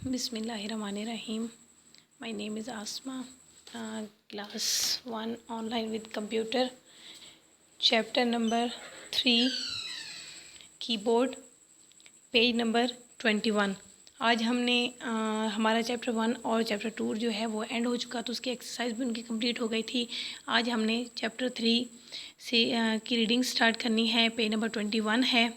Bismillahirrahmanirrahim. My name is Asma. Class 1 online with computer. Chapter number 3 keyboard, page number 21। आज हमने हमारा chapter 1 और chapter 2 जो है वो एंड हो चुका, तो उसकी एक्सरसाइज भी उनकी कंप्लीट हो गई थी। आज हमने चैप्टर 3 से की रीडिंग स्टार्ट करनी है। पेज नंबर 21 है।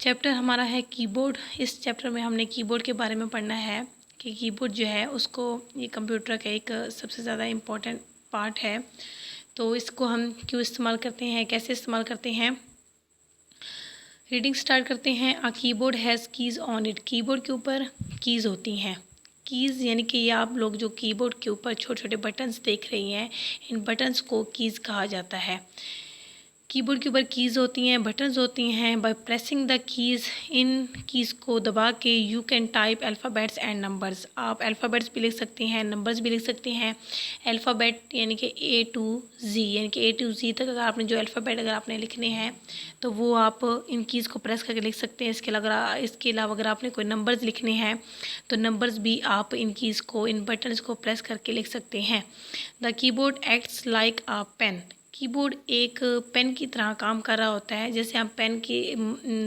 चैप्टर हमारा है कीबोर्ड। इस चैप्टर में हमने कीबोर्ड के बारे में पढ़ना है कि कीबोर्ड जो है उसको, ये कंप्यूटर का एक सबसे ज़्यादा इम्पोर्टेंट पार्ट है। तो इसको हम क्यों इस्तेमाल करते हैं, कैसे इस्तेमाल करते हैं। रीडिंग स्टार्ट करते हैं। A keyboard has keys on it. Keyboard के ऊपर कीज़ होती हैं। कीज़ यानी कि ये आप लोग जो कीबोर्ड के ऊपर छोटे छोटे बटन्स देख रही हैं, इन बटन्स को कीज़ कहा जाता है। कीबोर्ड के ऊपर कीज़ होती हैं, बटन्स होती हैं। By pressing the keys, in keys को दबा के you can type alphabets and numbers. आप अल्फ़ाबेट्स भी लिख सकते हैं, नंबर्स भी लिख सकते हैं। अल्फ़ाबेट यानी कि A to Z, यानी कि A to Z तक अगर आपने जो अल्फ़ाबेट अगर आपने लिखने हैं तो वो आप इन कीज़ को प्रेस करके लिख सकते हैं। इसके अलावा अगर आपने कोई नंबर्स लिखने हैं तो नंबर्स भी आप इन कीज़ को, इन बटन्स को प्रेस करके लिख सकते हैं। The keyboard acts like a pen. Keyboard एक पेन की तरह काम कर रहा होता है। जैसे हम पेन के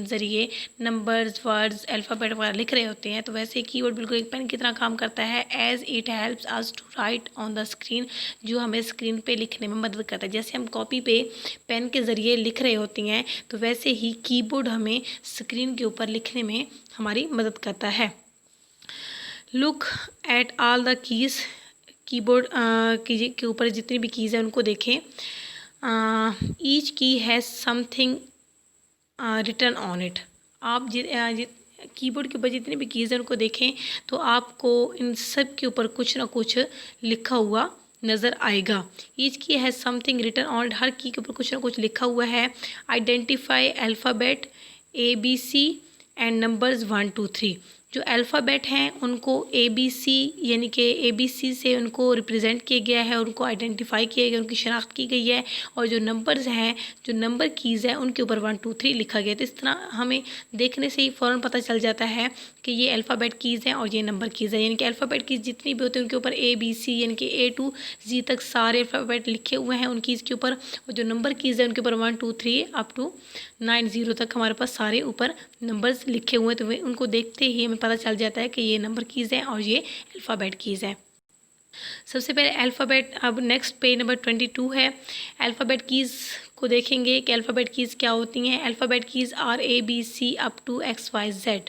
ज़रिए नंबर्स, वर्ड्स, अल्फ़ाबेट वगैरह लिख रहे होते हैं, तो वैसे कीबोर्ड बिल्कुल एक पेन की तरह काम करता है। As it helps us to write on the screen, जो हमें स्क्रीन पे लिखने में मदद करता है। जैसे हम कॉपी पे पेन के ज़रिए लिख रहे होते हैं, तो वैसे ही कीबोर्ड हमें स्क्रीन के ऊपर लिखने में हमारी मदद करता है। Look at all the keys. Keyboard के ऊपर जितनी भी कीज़ हैं उनको देखें। Each key has something written on it. आप कीबोर्ड के ऊपर जितनी भी कीज़ हैं उनको देखें तो आपको इन सब के ऊपर कुछ ना कुछ लिखा हुआ नज़र आएगा। Each key has something written on it, हर की के ऊपर कुछ ना कुछ लिखा हुआ है। Identify alphabet ABC and numbers 1 2 3। जो अल्फ़ाबेट हैं उनको ABC यानी कि ABC से उनको रिप्रेजेंट किया गया है, उनको आइडेंटिफाई किया गया, उनकी शनाख्त की गई है। और जो नंबर्स हैं, जो नंबर कीज़ हैं, उनके ऊपर 1 2 3 लिखा गया है। तो इस तरह हमें देखने से ही फ़ौरन पता चल जाता है कि ये अल्फ़ाबेट कीज़ हैं और ये नंबर कीज़ हैं। यानी कि अल्फ़ाबेट कीज़ जितनी भी होती हैं उनके ऊपर ABC यानी कि A to Z तक सारे अल्फ़ाबेट लिखे हुए हैं उन कीज़ के ऊपर। और जो नंबर कीज़ हैं उनके ऊपर 1 2 3 अप टू 90 तक हमारे पास सारे ऊपर नंबर्स लिखे हुए हैं। तो वे उनको देखते ही हमें पता चल जाता है कि ये नंबर कीज़ हैं और ये अल्फ़ाबेट कीज़ हैं। सबसे पहले अल्फ़ाबेट, अब नेक्स्ट पेज नंबर 22 है। अल्फ़ाबेट कीज़ को देखेंगे कि अल्फ़ाबेट कीज़ क्या होती हैं। Alphabet keys are ABC up to XYZ।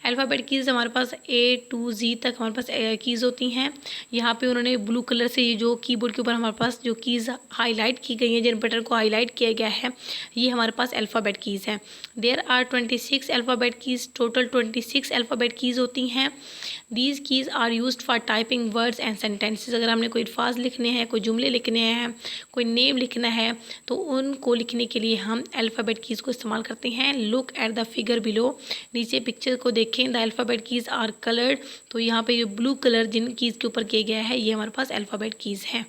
Alphabet keys हमारे पास A to Z तक हमारे पास कीज़ होती हैं। यहाँ पे उन्होंने ब्लू कलर से ये जो कीबोर्ड के ऊपर हमारे पास जो कीज़ हाईलाइट की गई हैं, जिन बटन को हाईलाइट किया गया है, ये हमारे पास अल्फ़ाबेट कीज़ हैं। There are 26 alphabet keys, total 26 alphabet keys होती हैं। These keys are used for typing words and sentences. अगर हमने कोई अल्फाज लिखने हैं, कोई जुमले लिखने हैं, कोई नेम लिखना है, तो उनको लिखने के लिए हम अल्फ़ाबेट कीज़ को इस्तेमाल करते हैं। Look at the figure below. नीचे पिक्चर को देखें। The alphabet keys are coloured. तो यहाँ पे जो ब्लू कलर जिन कीज़ के ऊपर किया गया है, ये हमारे पास अल्फ़ाबेट कीज़ हैं।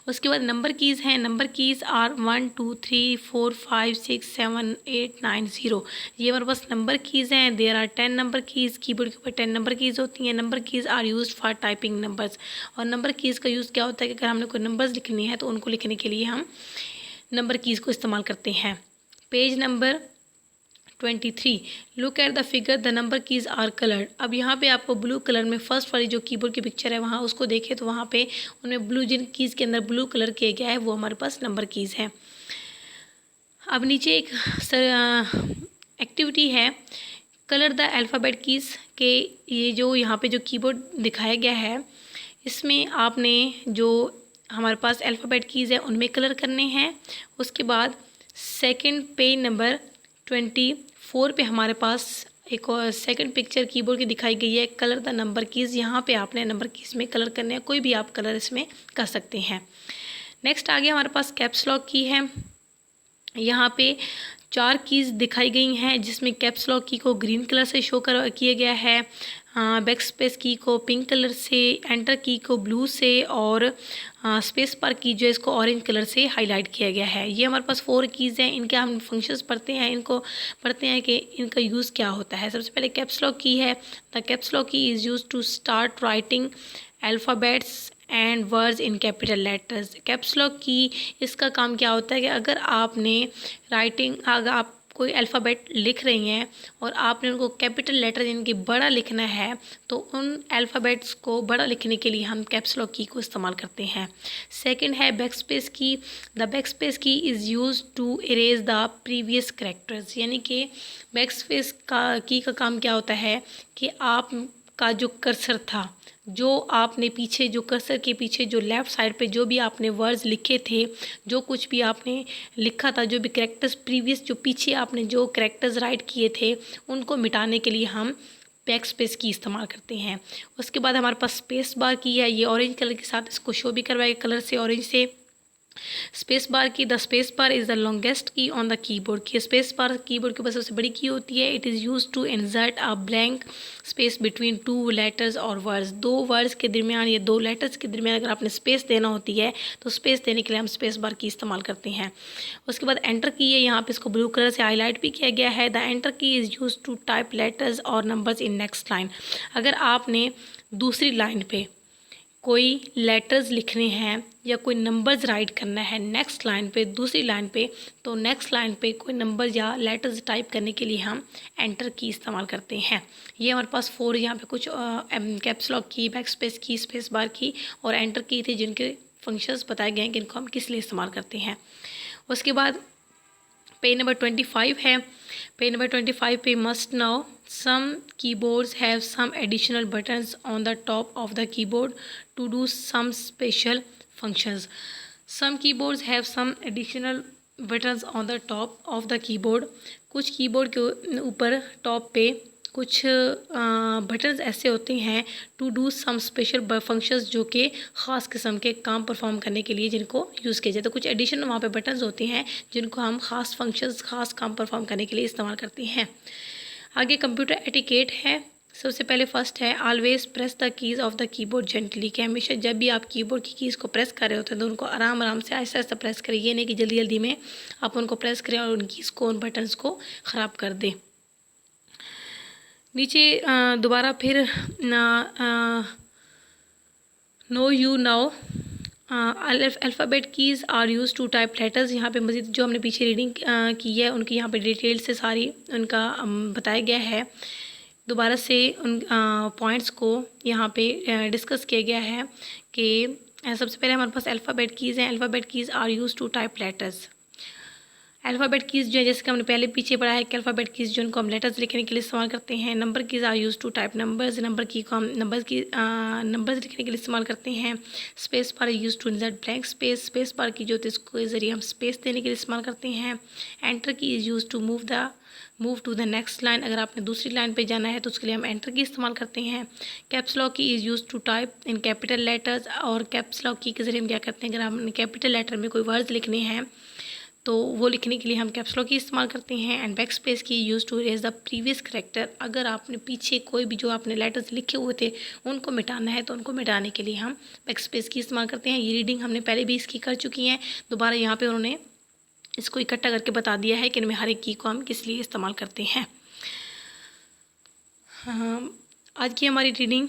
उसके बाद नंबर कीज़ हैं। Number keys are 1 2 3 4 5 6 7 8 9 0। ये हमारे पास नंबर कीज़ हैं। There are 10 number keys. Keyboard के ऊपर 10 नंबर कीज़ होती हैं। Number keys are used for typing numbers. और नंबर कीज़ का यूज़ क्या होता है कि अगर हमने कोई नंबर्स लिखनी है तो उनको लिखने के लिए हम नंबर कीज़ को इस्तेमाल करते हैं। Page number 23। Look at the figure, the number keys are coloured. अब यहाँ पे आपको ब्लू कलर में फर्स्ट वाली जो कीबोर्ड की पिक्चर है वहाँ उसको देखें तो वहाँ पे उन्हें ब्लू, जिन कीज़ के अंदर ब्लू कलर किया गया है वो हमारे पास नंबर कीज़ हैं। अब नीचे एक एक्टिविटी है, कलर द अल्फ़ाबेट कीज़ के। ये जो यहाँ पे जो कीबोर्ड दिखाया गया है, इसमें आपने जो हमारे पास अल्फ़ाबेट कीज़ है उनमें कलर करने हैं। उसके बाद सेकंड पेज नंबर 24 पे हमारे पास एक और सेकंड पिक्चर कीबोर्ड की दिखाई गई है, कलर द नंबर कीज़। यहाँ पे आपने नंबर कीज़ में कलर करने हैं, कोई भी आप कलर इसमें कर सकते हैं। नेक्स्ट आगे हमारे पास कैप्स लॉक की है। यहाँ पे 4 कीज़ दिखाई गई हैं जिसमें कैप्स लॉक की को ग्रीन कलर से शो किया गया है। बैक स्पेस की को पिंक कलर से, एंटर की को ब्लू से और स्पेस बार की जो है इसको ऑरेंज कलर से हाईलाइट किया गया है। ये हमारे पास 4 कीज़ हैं, इनके हम फंक्शंस पढ़ते हैं, इनको पढ़ते हैं कि इनका यूज़ क्या होता है। सबसे पहले कैप्स लॉक की है। The caps lock key is use to start writing alphabets and words in capital letters. Caps lock key इसका काम क्या होता है कि अगर आप कोई अल्फ़ाबेट लिख रही हैं और आपने उनको कैपिटल लेटर यानी कि बड़ा लिखना है, तो उन अल्फ़ाबेट्स को बड़ा लिखने के लिए हम कैप्स लॉक की को इस्तेमाल करते हैं। सेकंड है back space key. The back space key is use to erase the previous characters, यानी कि बैक स्पेस का काम क्या होता है कि आपका जो कर्सर था, जो आपने पीछे जो कर्सर के पीछे जो लेफ़्ट साइड पे जो भी आपने वर्ड्स लिखे थे, जो कुछ भी आपने लिखा था, जो भी कैरेक्टर्स प्रीवियस जो पीछे आपने जो कैरेक्टर्स राइट किए थे, उनको मिटाने के लिए हम बैक स्पेस की इस्तेमाल करते हैं। उसके बाद हमारे पास स्पेस बार की है। ये ऑरेंज कलर के साथ इसको शो भी करवाएगा कलर से, ऑरेंज से। Space bar key, the space bar is the longest key on the keyboard key. Space bar keyboard के ऊपर सबसे बड़ी की होती है। It is use to insert a blank space between 2 letters और वर्ड्स। 2 वर्ड्स के दरमियान या 2 लेटर्स के दरमियान अगर आपने स्पेस देना होती है तो स्पेस देने के लिए हम स्पेस बार की इस्तेमाल करते हैं। उसके बाद एंटर की है, यहाँ पे इसको ब्लू कलर से हाईलाइट भी किया गया है। The enter key is use to type letters और नंबर्स इन नेक्स्ट लाइन। अगर आपने दूसरी लाइन पे कोई लेटर्स लिखने हैं या कोई नंबर्स राइट करना है नेक्स्ट लाइन पे, दूसरी लाइन पे, तो नेक्स्ट लाइन पे कोई नंबर या लेटर्स टाइप करने के लिए हम एंटर की इस्तेमाल करते हैं। ये हमारे पास 4 यहाँ पे कुछ कैप्स लॉक की, बैक स्पेस की, स्पेस बार की और एंटर की थी, जिनके फंक्शंस बताए गए हैं कि इनको हम किस लिए इस्तेमाल करते हैं। उसके बाद पेज नंबर 25 है। पेज नंबर 25 पे must now some keyboards have some additional buttons on the top of the keyboard to do some special functions. Some keyboards have some additional buttons on the top of the keyboard. कुछ keyboard के ऊपर top पे कुछ buttons ऐसे होते हैं to do some special functions, जो कि ख़ास किस्म के काम परफॉर्म करने के लिए जिनको यूज़ किया जाए। तो कुछ एडिशनल वहाँ पे बटन्स होते हैं जिनको हम ख़ास फंक्शंस, ख़ास काम परफॉर्म करने के लिए इस्तेमाल करते हैं। आगे कंप्यूटर एटिकेट है। सबसे पहले फर्स्ट है always press the keys of the keyboard gently, कि हमेशा जब भी आप कीबोर्ड की कीज़ को प्रेस कर रहे होते हैं तो उनको आराम आराम से आहिस्ता आहिस्ता प्रेस करें। ये नहीं कि जल्दी जल्दी में आप उनको प्रेस करें और उन कीज़ को, उन बटन्स को ख़राब कर दें। नीचे दोबारा फिर no you now alphabet keys are use to type letters. यहाँ पे मज़ीद जो हमने पीछे रीडिंग की है उनकी यहाँ पे डिटेल से सारी उनका बताया गया है। दोबारा से उन पॉइंट्स को यहाँ पे डिस्कस किया गया है कि सबसे पहले हमारे पास अल्फ़ाबेट कीज़ हैं। Alphabet keys are use to type letters. Alphabet keys जो है, जैसे कि हमने पहले पीछे पढ़ा है कि अल्फ़ाबेट कीज़ जो उनको हम लेटर्स लिखने के लिए इस्तेमाल करते हैं। Number keys are use to type numbers. Number key को हम नंबर्स लिखने के लिए इस्तेमाल करते हैं। Space bar use to insert blank space. Space bar key जो होती है इसको ज़रिए हम स्पेस देने के लिए इस्तेमाल करते हैं। Enter key is use to move to the next line. अगर आपने दूसरी लाइन पे जाना है तो उसके लिए हम एंटर की इस्तेमाल करते हैं। Caps lock key is use to type in capital letters. और कैप्स लॉक की के ज़रिए हम क्या करते हैं, अगर हमने कैपिटल लेटर में कोई वर्ड्स लिखने हैं तो वो लिखने के लिए हम कैप्स लॉक की इस्तेमाल करते हैं। And back space key use to erase the previous character. अगर आपने पीछे कोई भी जो आपने लेटर्स लिखे हुए थे उनको मिटाना है तो उनको मिटाने के लिए हम बैक स्पेस की इस्तेमाल करते हैं। ये रीडिंग हमने पहले भी इसकी कर चुकी हैं। दोबारा यहाँ पे उन्होंने इसको इकट्ठा करके बता दिया है कि इनमें हर एक की को हम किस लिए इस्तेमाल करते हैं। आज की हमारी रीडिंग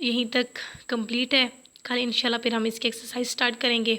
यहीं तक कंप्लीट है। कल इंशाल्लाह फिर हम इसकी एक्सरसाइज स्टार्ट करेंगे।